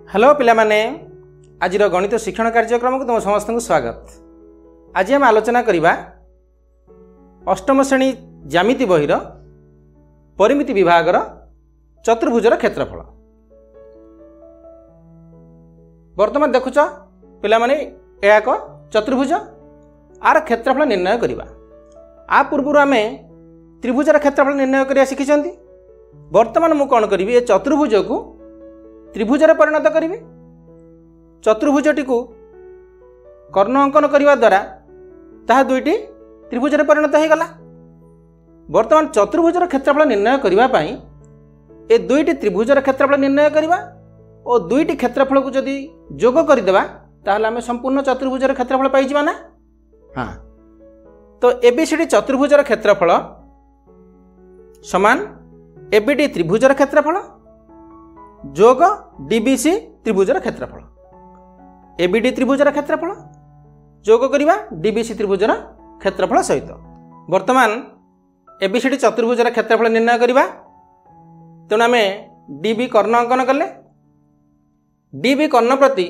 Hello पिला माने आज गणित शिक्षण कार्यक्रम को तुम समस्त को स्वागत। आज आम आलोचना करवा अष्टम श्रेणी ज्यामिति बहिर परिमिति विभाग चतुर्भुजर क्षेत्रफल। वर्तमान देखुच पिला माने यह एक चतुर्भुज आर क्षेत्रफल निर्णय करवा। आ पूर्व आम त्रिभुजर क्षेत्रफल निर्णय करवा शिखी। वर्तमान मु कौन करी ए चतुर्भुज को त्रिभुजरे परिणत करी। चतुर्भुजटी को कर्ण अंकन करने द्वारा ताहा दुईटी त्रिभुजरे परिणत हो गला। वर्तमान चतुर्भुजर क्षेत्रफल निर्णय करने ए दुईटी त्रिभुजर क्षेत्रफल निर्णय करवा और दुईटी क्षेत्रफल को जदि जोग करदेवा ताहले आमे संपूर्ण चतुर्भुजर क्षेत्रफल पाई ना। हाँ, तो एबीसीडी चतुर्भुजर क्षेत्रफल समान एबीडी त्रिभुजर क्षेत्रफल जोग डीबीसी त्रिभुजर क्षेत्रफल। एबीडी त्रिभुजर क्षेत्रफल जोग करवा डीबीसी त्रिभुजर क्षेत्रफल सहित वर्तमान एबीसीडी चतुर्भुजर क्षेत्रफल निर्णय करवा। तेणु आम डीबी कर्ण अंकन कले। डीबी कर्ण प्रति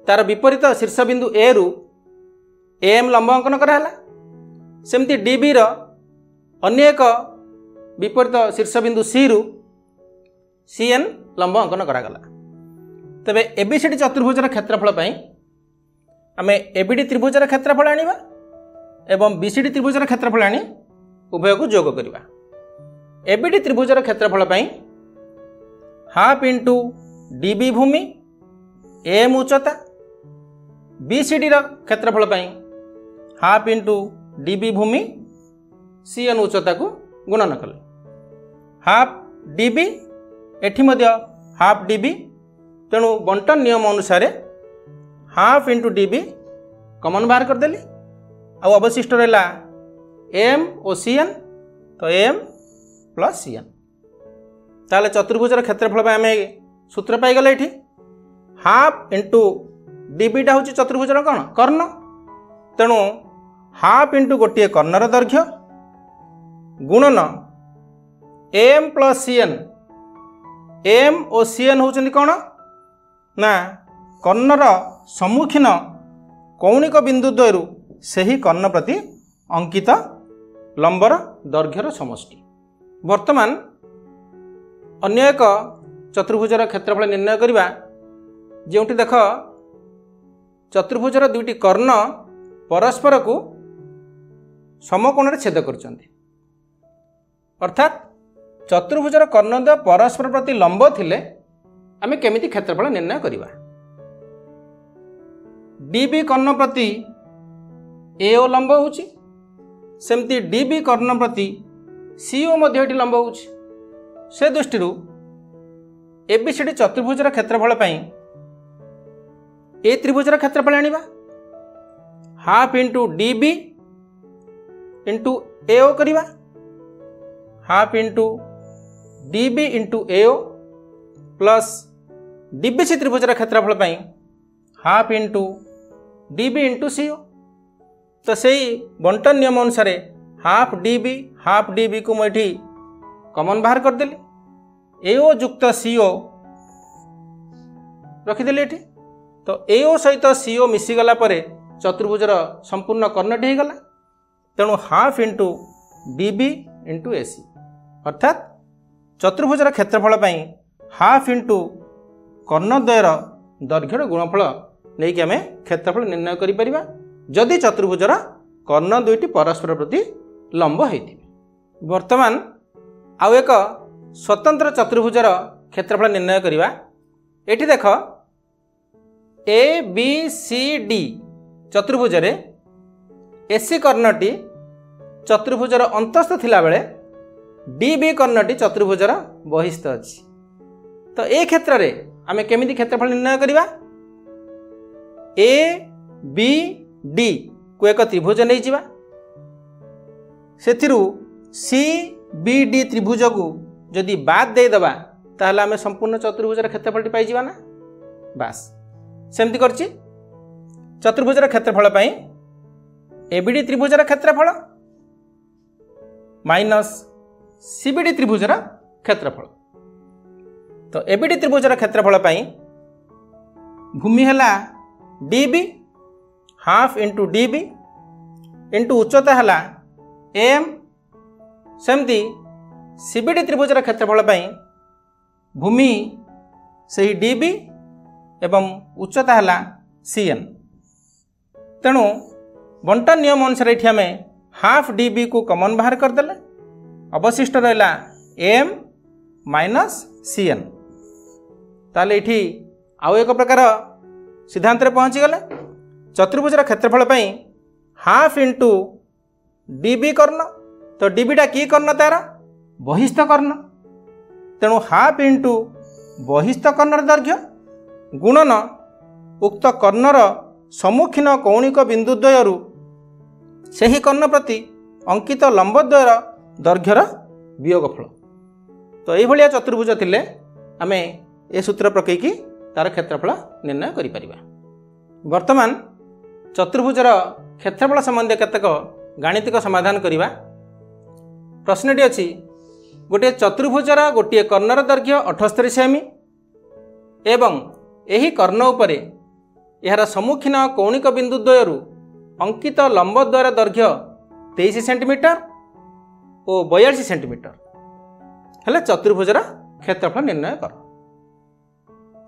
तार विपरीत शीर्षबिंदु ए रु एम लंब अंकन कराला। सेमती डीबी अन्य एक विपरीत शीर्षबिंदु सी रु सीएन लंब अंकन करागला। तेबे एबीसीडी चतुर्भुजर क्षेत्रफल पई आमे एबीडी त्रिभुजर क्षेत्रफल आनिबा एवं बीसीडी त्रिभुजर क्षेत्रफल आनी उभय को जोग करवा। एबीडी त्रिभुजर क्षेत्रफल पई हाफ इंटू डीबी भूमि एम उच्चता। बीसीडी क्षेत्रफल पई हाफ इंटू डीबी भूमि सीएन उच्चता को गुणन कले। हाफ डीबी एठी मध्य हाफ डीबी। तेणु बंटन नियम अनुसार हाफ इंटू डीबी कमन बाहर करदेली। आउ अवशिष्ट रहा एम और सीएन, तो एम प्लस सीएन। ताले चतुर्भुजर क्षेत्रफल आम सूत्र पाईगले। ये हाफ इंटू डीबीटा हूँ चतुर्भुजर कौन कर्ण। तेणु हाफ इंटू गोटे कर्णर दैर्घ्य गुणन एम प्लस सीएन। एम और सीएन होचंदी कौन ना कर्णर सम्मुखीन कौणिक बिंदु द्वयरु सही कर्ण प्रति अंकित लंबर दैर्घ्यर समष्टि। वर्तमान अन्य एक चतुर्भुजर क्षेत्रफल निर्णय करवा। जोटी देख चतुर्भुजर दुईटी कर्ण परस्पर को समकोण छेद करछन्ति। अर्थात चतुर्भुजर कर्णद्वय परस्पर प्रति लंब थिले आमे केमिति क्षेत्रफल निर्णय करिवा। डीबी कर्ण प्रति एओ लंब होउची, सेमती डीबी कर्ण प्रति सीओ मध्ये एटी लंब होउची। से दृष्टिरु एबीसीडी चतुर्भुजर क्षेत्रफल पई ए त्रिभुजर क्षेत्रफल आनिबा। हाफ इंटू डीबी इंटू एओ करिवा। हाफ इंटू डीबी इंटू एओ प्लस डीबीसी त्रिभुजर क्षेत्रफल पई half into DB into CO. तो सही बंटन नियम अनुसार हाफ डीबी को मुझे कमन बाहर करदेली। एओ जुक्त सीओ रखिदेली। ये तो एओ सहित सीओ मिसीगला परे चतुर्भुजर संपूर्ण कर्णटी होगला। तेणु half into DB into AC अर्थात चतुर्भुजर क्षेत्रफल पई हाफ इंटू कर्णद्वयर दैर्घ्यर गुणफल नहीं कि आम क्षेत्रफल निर्णय करिपरिबा जदि चतुर्भुजर कर्ण दुईटी परस्पर प्रति लंब होइथिबे। वर्तमान आउ एक स्वतंत्र चतुर्भुजर क्षेत्रफल निर्णय करिबा। एठी देख ए बी सी डी चतुर्भुजरे एसी कर्णटी चतुर्भुजर अंतस्थ थिला बेले डीबी कर्णटी चतुर्भुजर बहिस्थ अच्छी। तो ए क्षेत्र रे आमे केमिति क्षेत्रफल निर्णय करिबा। ए बी डी को एक त्रिभुज नहीं जिबा। सेथिरु सी बी डी त्रिभुज को जदि बाद दे दबा ताहले आमे संपूर्ण चतुर्भुजर क्षेत्रफलटी पाई जिबा ना। बास सेमति करछि। चतुर्भुजर क्षेत्रफल पई एबीडी त्रिभुजर क्षेत्रफल माइनस सीबीडी त्रिभुजर क्षेत्रफल। तो एबीडी त्रिभुजर क्षेत्रफल भूमि है DB half into DB into उच्चता है एम सेमती सीबीडी त्रिभुजर क्षेत्रफल भूमि से डीबी एवं उच्चता है सीएन। तेणु बंटन नियम अनुसार ये आम हाफ डीबी को कॉमन बाहर करदे अवशिष्ट रहा एम माइनस सीएन। ताले ये आउ एक प्रकार सिद्धांत पहुँची गले चतुर्भुजर क्षेत्रफल हाफ इंटू डीबी कर्ण तो डीबीटा की कर्ण तार बहिस्थ कर्ण तेणु हाफ इंटू बहिस्थ कर्णर दैर्घ्य गुणन उक्त कर्णर सम्मुखीन कौणिक बिंदुद्वयरू सही कर्ण प्रति अंकित लंबद्वयर दैर्घ्यर वियोगफल। तो ये चतुर्भुज थिले आम ए सूत्र प्रकईकी तार क्षेत्रफल निर्णय करिपर। वर्तमान चतुर्भुजर क्षेत्रफल संबंधी केतक गाणितिक समाधान करवा। प्रश्नटी अच्छी गोटे चतुर्भुजर गोटे कर्णर दैर्घ्य 78 सेमी एवं यही कर्ण उपरे यार सम्मुखीन कौणिक बिंदुद्वयरू अंकित लंबद्वयर दैर्घ्य 23 सेंटीमीटर और 42 सेंटीमीटर हेले चतुर्भुजर क्षेत्रफल निर्णय कर।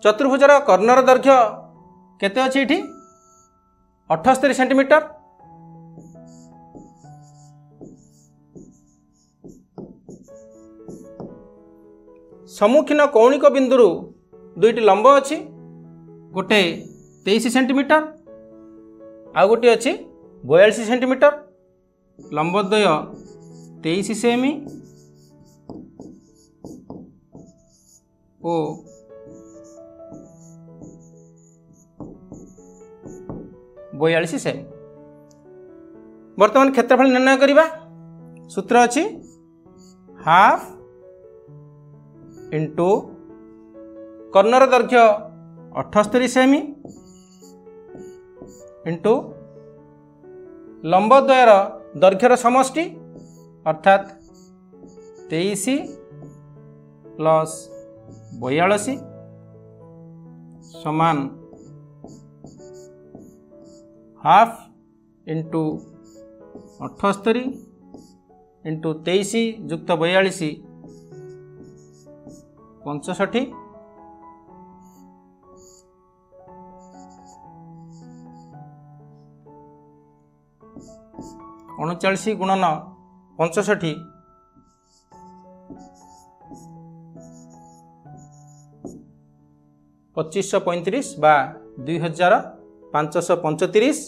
चतुर्भुजर कर्णर दैर्घ्य केते अछि एठी 78 सेंटीमीटर सम्मुखीन कौणिक बिंदुरू दुईटी लंब अच्छी गोटे 23 सेंटीमीटर आ गोटे अच्छी 42 सेंटीमीटर लंबद्वय 23 सेमी ओ 42 सेमी। वर्तमान क्षेत्रफल निर्णय करवा। सूत्र अच्छी हाफ इंटू कर्णर दैर्घ्य 78 सेमी इंटू लंबद्वयर दैर्घ्यर समष्टि अर्थात 23 प्लस 42 समान हाफ इंटू 78 इंटू 23 युक्त 42 65 39 गुणन 65 2535 बा 2535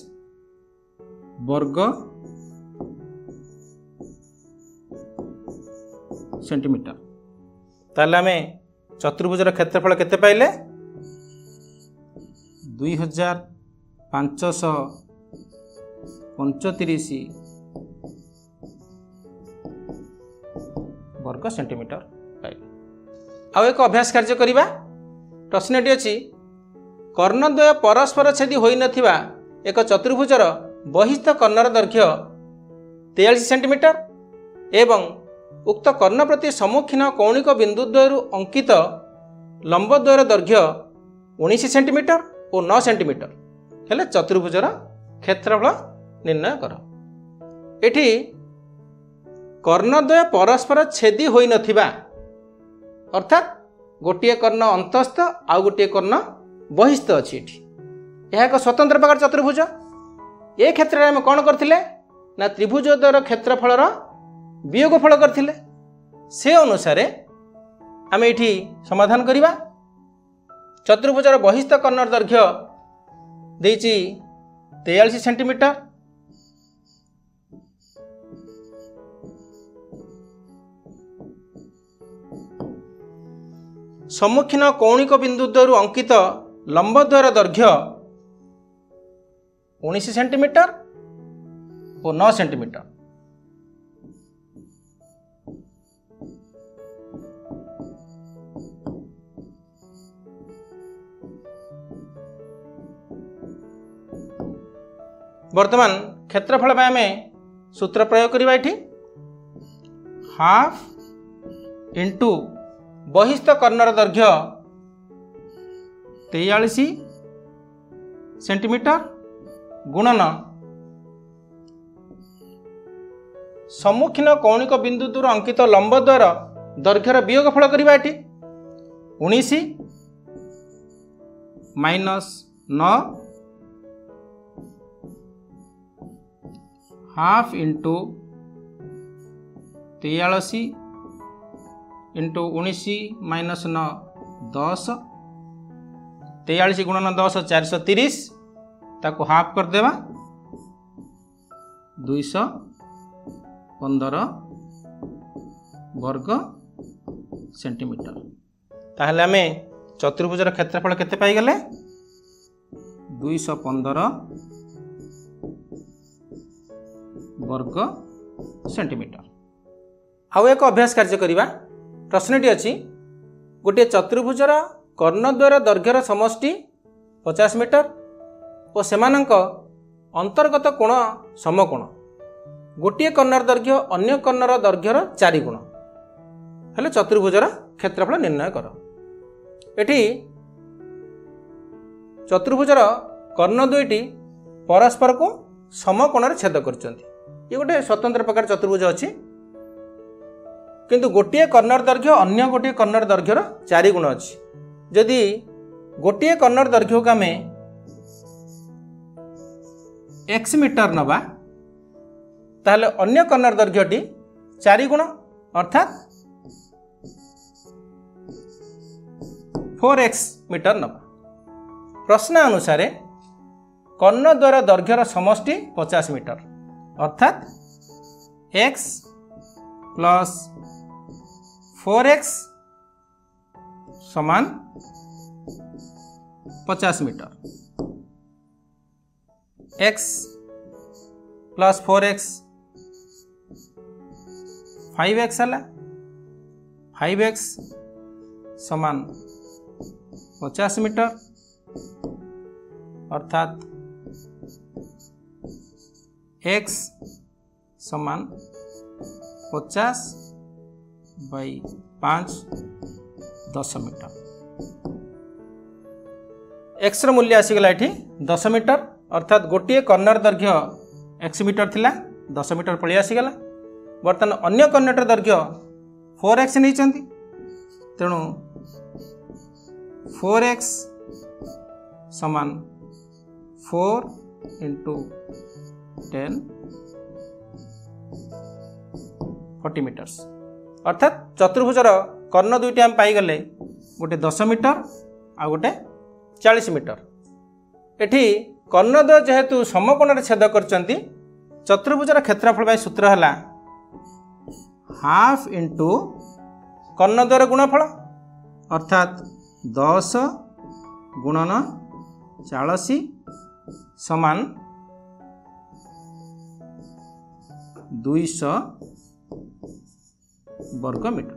वर्ग सेंटीमीटर। ताले आम चतुर्भुजर क्षेत्रफल केते पाइले 2535 वर्ग सेंटीमीटर पाइले। आउ एक अभ्यास कार्य करिबा। प्रश्नटी अच्छी कर्णद्वय परस्पर छेदी होई नथिबा एक चतुर्भुजर बहिस्थ कर्णर दैर्घ्य 43 सेंटीमीटर एवं उक्त कर्ण प्रति सम्मुखीन कौणिक बिंदुद्वयरू अंकित लंबद्वयर दैर्घ्य 19 सेंटीमीटर और 9 सेंटीमीटर हेले चतुर्भुजर क्षेत्रफल निर्णय कर। एठी कर्णद्वय परस्पर छेदी होई नथिबा अर्थात गोटे कर्ण अंतस्थ आउ गोटे कर्ण बहिस्थ अच्छी। यह एक स्वतंत्र प्रकार चतुर्भुज। ये क्षेत्र में आम कौन करथिले ना त्रिभुजद्वयर क्षेत्रफलर वियोगफल करथिले। से अनुसार आम ये समाधान करवा। चतुर्भुजर बहिस्थ कर्णर दैर्घ्य देइछि 43 सेंटीमीटर सम्मुखीन कौणिक बिंदुद्वयरू अंकित लंबद्वयर दैर्घ्य 19 सेंटीमीटर और 9 सेंटीमीटर। वर्तमान क्षेत्रफल में आम सूत्र प्रयोग करवा। ये हाफ इंटू बहिस्थ कर्णर दैर्घ्य 43 सेंटीमीटर गुणन सम्मुखीन कौणिक बिंदु दूर अंकित लंब द्वार दैर्घ्यर वियोगफल करवा। 19 minus 9 half into 43 into 19 minus 9 10 43 गुणन 10 430 ताको हाफ करदेवा 215 वर्ग सेंटीमीटर। ताहले आमे चतुर्भुजर क्षेत्रफल केते पाई गले 215 वर्ग सेंटीमीटर। आउ एक अभ्यास कार्य करिबा। प्रश्नटी अछि गोटे चतुर्भुजर कर्णद्वार दैर्घ्यर समष्टि 50 मीटर और सेमानंक अंतर्गत कोण समकोण गोटे कर्णर दैर्घ्य अन्य कर्णर दैर्घ्यर 4 गुण हेले चतुर्भुजर क्षेत्रफल निर्णय कर। एठी चतुर्भुजर कर्ण दुईटी परस्पर को समकोण छेद करछन्ति। ये गोटे स्वतंत्र प्रकार चतुर्भुज अछि किंतु गोटे कर्णर दैर्घ्य अन्य गोटे कर्णर दैर्घ्यर 4 गुण अछि। जदि गोटे कर्णर दैर्घ्य को आमे x मीटर नबा ताहले अन्य कर्णर दैर्घ्यटी 4 गुण अर्थात 4x मीटर नबा। प्रश्न अनुसार कर्ण द्वारा दैर्घ्यर समष्टि 50 मीटर अर्थात x प्लस 4x समान 50 metre. x plus 4x 5x है 5x समान 50 मीटर अर्थात x समान 50 बाई 5 10 मीटर। x मूल्य आसीगला ये 10 मीटर अर्थात गोटे कर्णर दैर्घ्य x मीटर थिला 10 मीटर पलि आसीगला। बर्तमान अन्य कर्णटर दैर्घ्य 4x नहीं तेणु 4x समान 4 इंटू 10 40 मीटर्स अर्थात चतुर्भुजर कर्ण दुईटी आम पाईगले गोटे 10 मीटर आ गोटे 40 मीटर। एठी कर्णद्वय जेहेतु समकोण छेद करचंती चतुर्भुजर क्षेत्रफल सूत्र है हाफ इंटू कर्णद्वयर गुणफल अर्थात 10 गुणन 40 समान 200 वर्ग मीटर।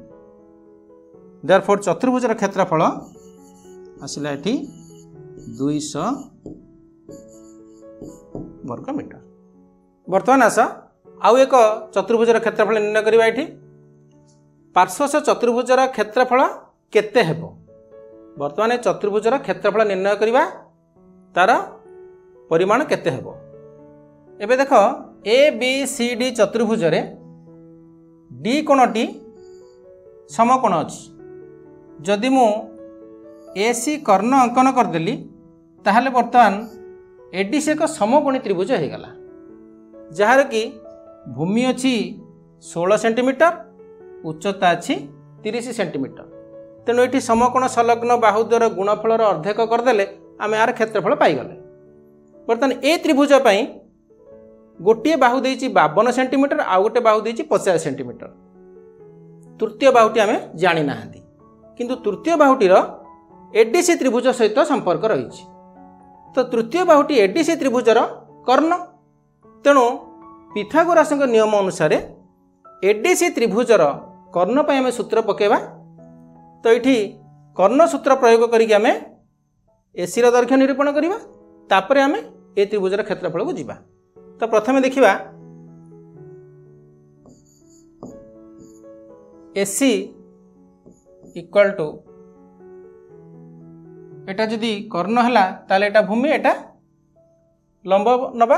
देयरफॉर चतुर्भुजर क्षेत्रफल आसिला एठी 200 वर्ग मीटर। वर्तमान आस आउ एक चतुर्भुजर क्षेत्रफल निर्णय करबा। एठी पार्श्वस्थ चतुर्भुजर क्षेत्रफल केते हेबो। वर्तमान चतुर्भुजर क्षेत्रफल निर्णय करबा तार परिमाण केते हेबो। एबे देख ए बी सी डी चतुर्भुजरे डी कोणटी समकोण अछि। जदि मु एसी कर्ण अंकन करदेली ताहले वर्तमान एडीसी एक समकोणी त्रिभुज हो गला जार कि भूमि अच्छी 16 सेंटीमीटर उच्चता अच्छी 30 सेंटीमीटर। तेणु ये समकोण संलग्न बाहुद्वर गुणफलर अर्धेक करदे आम यार क्षेत्रफल पाईगले। बर्तमान ए त्रिभुज गोटे बाहु देछि 52 सेंटीमीटर आउ गोटे बाहु देछि 50 सेंटीमीटर। तृतीय बाहुटी आम जानी ना किंतु तृतीय बाहुटीर एडीसी त्रिभुज सहित संपर्क रही। तो तृतीय बाहुटी एडीसी त्रिभुजर कर्ण। तेणु पिथागोरास नियम अनुसार एडीसी त्रिभुजर कर्ण पर आम सूत्र पकेबा। तो ये कर्ण सूत्र प्रयोग करके आम एसी दैर्घ्य निरूपण करवा तापर आम ए त्रिभुजर क्षेत्रफल को जीवा। तो प्रथम देखा एसी इक्वल टू एटा जदि कर्ण है ताले एटा भूमि एटा लंब नबा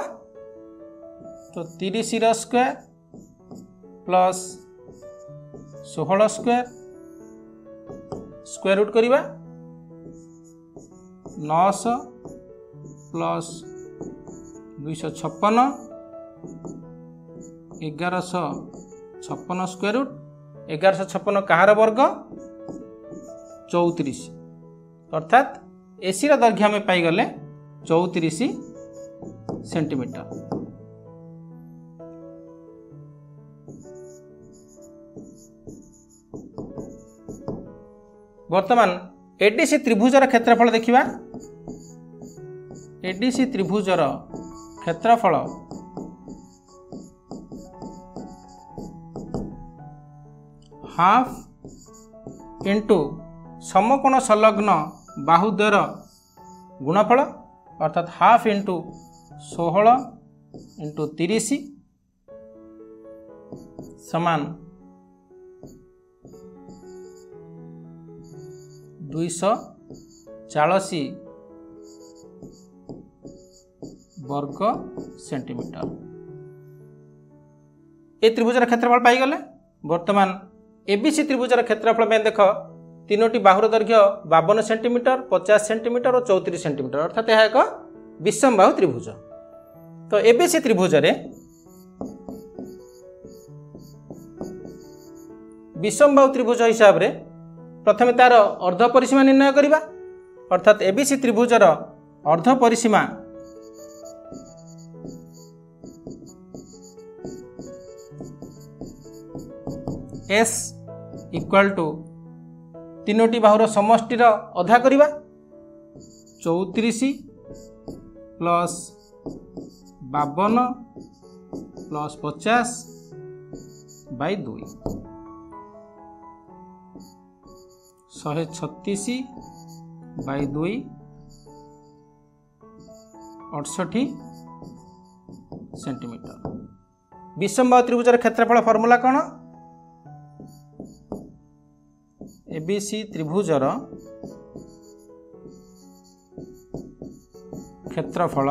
तो 30 square plus 16 square square root करिबा 900 प्लस 256 1156 स्क्वायर रूट 1156 कहार वर्ग 34 अर्थात एसी दैर्घ्य आम पाईगले 34 सेंटीमीटर। वर्तमान एडीसी त्रिभुजर क्षेत्रफल देखिबा। एडीसी त्रिभुजर क्षेत्रफल हाफ इंटू समकोण संलग्न बाहुद्वयर गुणफल अर्थात हाफ इंटू 16 इंटू 30 समान 240 वर्ग सेंटीमीटर। ए त्रिभुजर क्षेत्रफल पाईगले। वर्तमान एबीसी त्रिभुजर क्षेत्रफल में देख तीनोटी बाहुर दैर्घ्य 52 सेंटीमीटर 50 सेंटीमीटर और 34 सेंटीमीटर अर्थात यह एक विषमबाहु त्रिभुज। तो एबीसी त्रिभुज विषमबाहु त्रिभुज हिसाब से प्रथम तार अर्ध परिसीमा निर्णय करिबा अर्थात एबीसी त्रिभुजर अर्ध परिसीमा एस इक्वल टू तीनोटी बाहुर समष्टिर अधा करिबा 34 plus 52 plus 50 by 2 136 by 2 68 centimetre. विषमबाहु त्रिभुजर क्षेत्रफल फॉर्मूला कौन? एबीसी त्रिभुजर क्षेत्रफल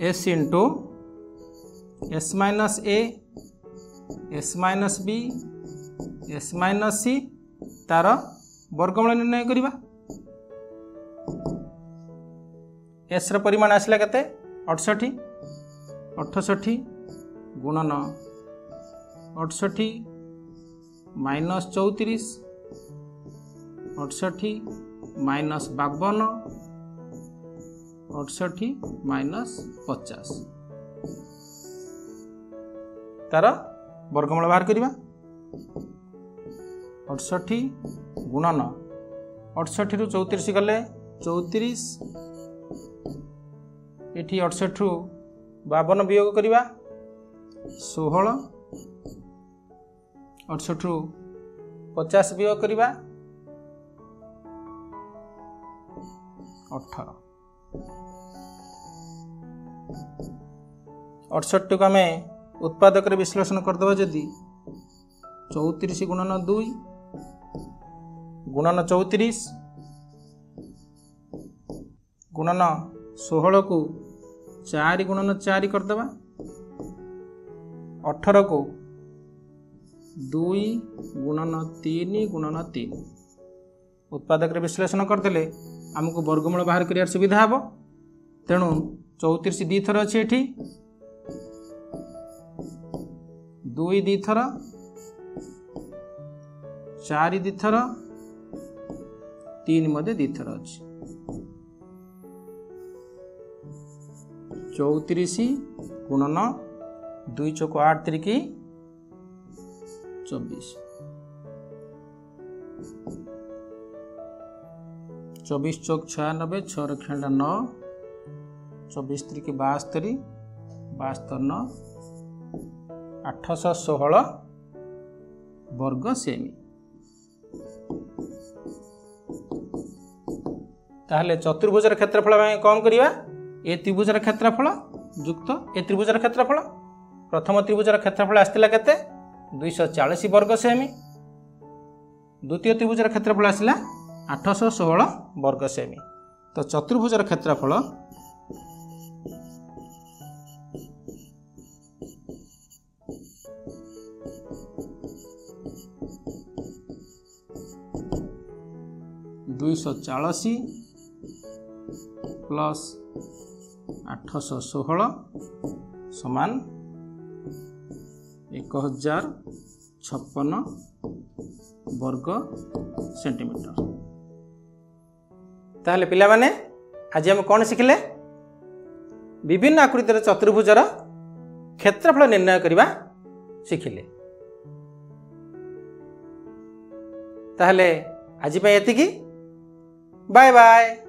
S into S minus A S minus B S minus C तार वर्गमूल निर्णय करिबा। एस र परिमाण आसला केते 68 68 गुणन 68 माइनस 34 68 माइनस 52 68 माइनस 50 तार वर्गमूल बाहर करिबा। 68 गुणन 68 रु 34 गले 34 एठी 68 रु 52 वियोग करिबा 16 68 रु 50 वियोग करिबा 18 68 को आम उत्पादक विश्लेषण करदे जदि 34 गुणन 2 गुणन 34 गुणन 16 को 4 गुणन 4 करदे 18 को 2 गुणन 3 गुणन 3 उत्पादक विश्लेषण करदे आमको वर्गमूल बाहर कर सुविधा हे। तेणु 34 दी थर अच्छे एठी 2 दी थर 4 दी थर 3 मध्य दी थर अच्छे 34 गुणन 2 चौक 8 3 24 24 चौक 96 6 रखेंडा 9 24 3 72 72 9 816 वर्ग सेमी। ताहले चतुर्भुजर क्षेत्रफल कौन करिया ए त्रिभुजर क्षेत्रफल युक्त ए त्रिभुजर क्षेत्रफल प्रथम त्रिभुजर क्षेत्रफल आसला केते 240 वर्ग सेमी द्वितीय त्रिभुजर क्षेत्रफल आसला 816 वर्ग सेमी। तो चतुर्भुजर क्षेत्रफल ₹240 प्लस 816 समान 1056 वर्ग सेंटीमीटर। ताहले पिला माने आज हम कौन शिखिले विभिन्न आकृतिर चतुर्भुजर क्षेत्रफल निर्णय करने शिखिले। ताहले आज एतिकी बाय बाय।